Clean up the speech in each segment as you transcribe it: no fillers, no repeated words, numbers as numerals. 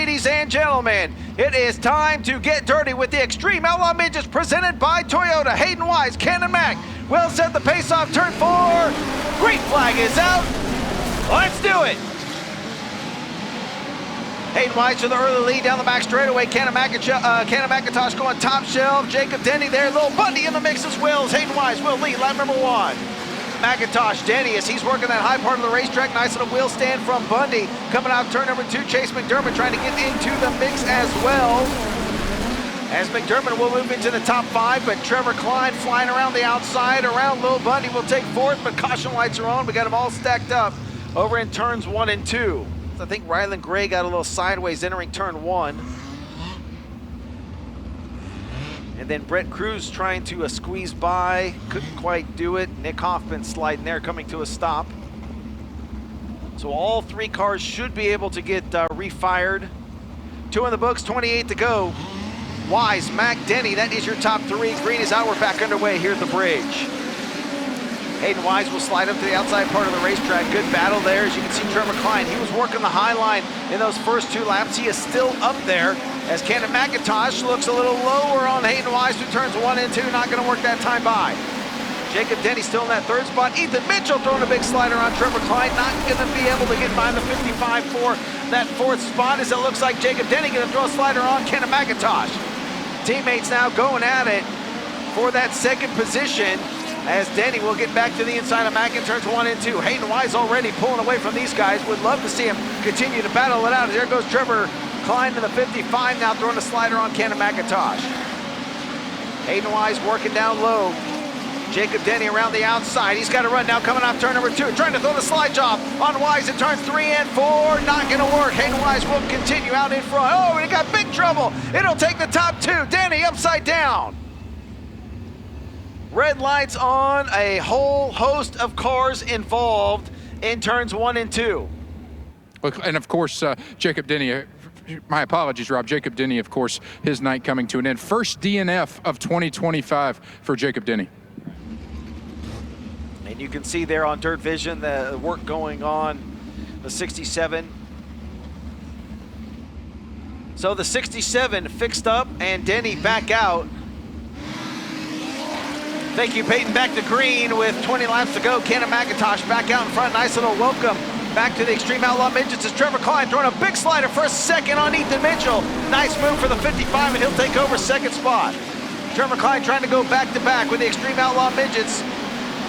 ladies and gentlemen. It is time to get dirty with the Xtreme Outlaw Midgets presented by Toyota. Hayden Wise, Cannon Mac will set the pace off turn 4. Green flag is out. Let's do it. Hayden Wise to the early lead down the back straightaway. Cannon McIntosh going top shelf. Jacob Denny there. Little Bundy in the mix as well. Hayden Wise will lead lap number 1. McIntosh, Denny, as he's working that high part of the racetrack. Nice little wheel stand from Bundy. Coming out turn number 2, Chase McDermott trying to get into the mix as well. As McDermott will move into the top 5, but Trevor Klein flying around the outside. Around Lil Bundy will take 4th, but caution lights are on. We got them all stacked up over in turns 1 and 2. So I think Rylan Gray got a little sideways entering turn 1. And then Brett Cruz trying to squeeze by, couldn't quite do it. Nick Hoffman sliding there, coming to a stop. So all 3 cars should be able to get refired. 2 in the books, 28 to go. Wise, Mac, Denny, that is your top 3. Green is out, we're back underway here at the bridge. Hayden Wise will slide up to the outside part of the racetrack. Good battle there. As you can see, Trevor Klein, he was working the high line in those first 2 laps. He is still up there as Cannon McIntosh looks a little lower on Hayden Wise through turns 1 and 2. Not going to work that time by. Jacob Denny still in that 3rd spot. Ethan Mitchell throwing a big slider on Trevor Klein. Not going to be able to get by the 55 for that 4th spot, as it looks like Jacob Denny going to throw a slider on Cannon McIntosh. Teammates now going at it for that 2nd position, as Denny will get back to the inside of Mack in turns 1 and 2. Hayden Wise already pulling away from these guys. Would love to see him continue to battle it out. There goes Trevor Klein to the 55, now throwing a slider on Cannon McIntosh. Hayden Wise working down low. Jacob Denny around the outside. He's got to run now, coming off turn number 2. Trying to throw the slide job on Wise in turns 3 and 4. Not going to work. Hayden Wise will continue out in front. Oh, and he got big trouble. It'll take the top 2. Denny upside down. Red lights on, a whole host of cars involved in turns 1 and 2. And of course, Jacob Denny, my apologies, Rob. Jacob Denny, of course, his night coming to an end. First DNF of 2025 for Jacob Denny. And you can see there on Dirt Vision the work going on the 67. So the 67 fixed up and Denny back out. Thank you, Peyton. Back to green with 20 laps to go. Cannon McIntosh back out in front. Nice little welcome back to the Xtreme Outlaw Midgets as Trevor Klein throwing a big slider for a 2nd on Ethan Mitchell. Nice move for the 55, and he'll take over 2nd spot. Trevor Klein trying to go back-to-back with the Xtreme Outlaw Midgets.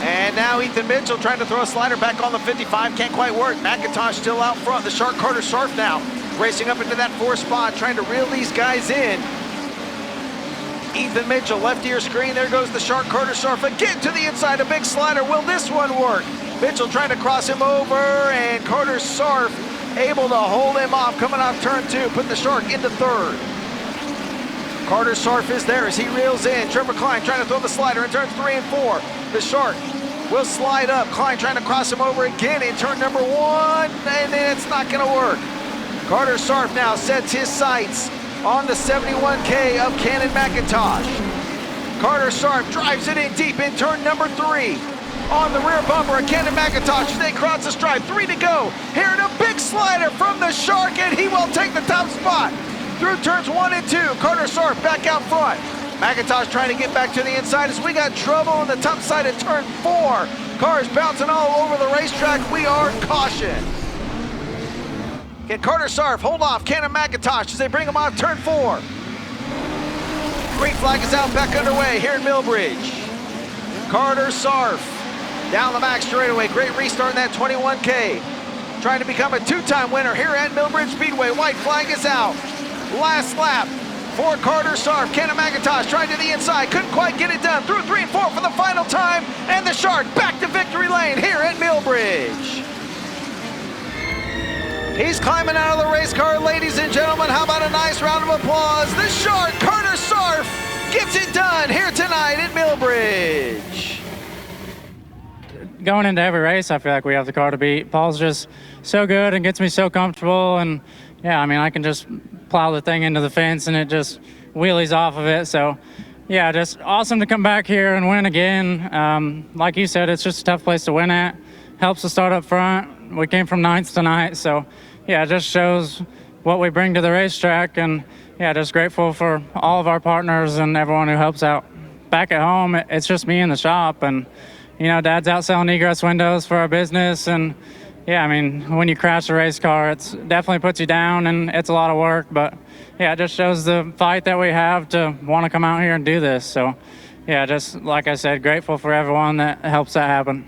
And now Ethan Mitchell trying to throw a slider back on the 55. Can't quite work. McIntosh still out front. The Shark Carter Sharp now racing up into that 4th spot, trying to reel these guys in. Ethan Mitchell, left of your screen, there goes the Shark Carter Sharp again to the inside, a big slider. Will this one work? Mitchell trying to cross him over, and Carter Sharp able to hold him off, coming off turn 2, put the Shark into 3rd. Carter Sharp is there as he reels in. Trevor Klein trying to throw the slider in turns 3 and 4. The Shark will slide up. Klein trying to cross him over again in turn number 1, and then it's not gonna work. Carter Sharp now sets his sights on the 71K of Cannon McIntosh. Carter Sharp drives it in deep in turn number 3. On the rear bumper of Cannon McIntosh as they cross the stripe. 3 to go. Here a big slider from the Shark, and he will take the top spot. Through turns 1 and 2, Carter Sharp back out front. McIntosh trying to get back to the inside as we got trouble on the top side of turn 4. Cars bouncing all over the racetrack. We are caution. Can Carter Sharp hold off Cannon McIntosh as they bring him off turn 4? Green flag is out, back underway here in Millbridge. Carter Sharp down the back straightaway. Great restart in that 21K. Trying to become a 2-time winner here at Millbridge Speedway. White flag is out. Last lap for Carter Sharp. Cannon McIntosh trying to the inside. Couldn't quite get it done. Through 3 and 4 for the final time. And the Shark back to victory lane here at Millbridge. He's climbing out of the race car, ladies and gentlemen. How about a nice round of applause? The Shark, Carter Sharp, gets it done here tonight at Millbridge. Going into every race, I feel like we have the car to beat. Paul's just so good and gets me so comfortable. And yeah, I mean, I can just plow the thing into the fence and it just wheelies off of it. So yeah, just awesome to come back here and win again. Like you said, it's just a tough place to win at. Helps to start up front. We came from 9th tonight, so yeah, it just shows what we bring to the racetrack. And yeah, just grateful for all of our partners and everyone who helps out. Back at home, it's just me in the shop, and Dad's out selling egress windows for our business. And yeah, I mean, when you crash a race car, it's definitely puts you down, and it's a lot of work. But yeah, it just shows the fight that we have to want to come out here and do this. So yeah, just like I said, grateful for everyone that helps that happen.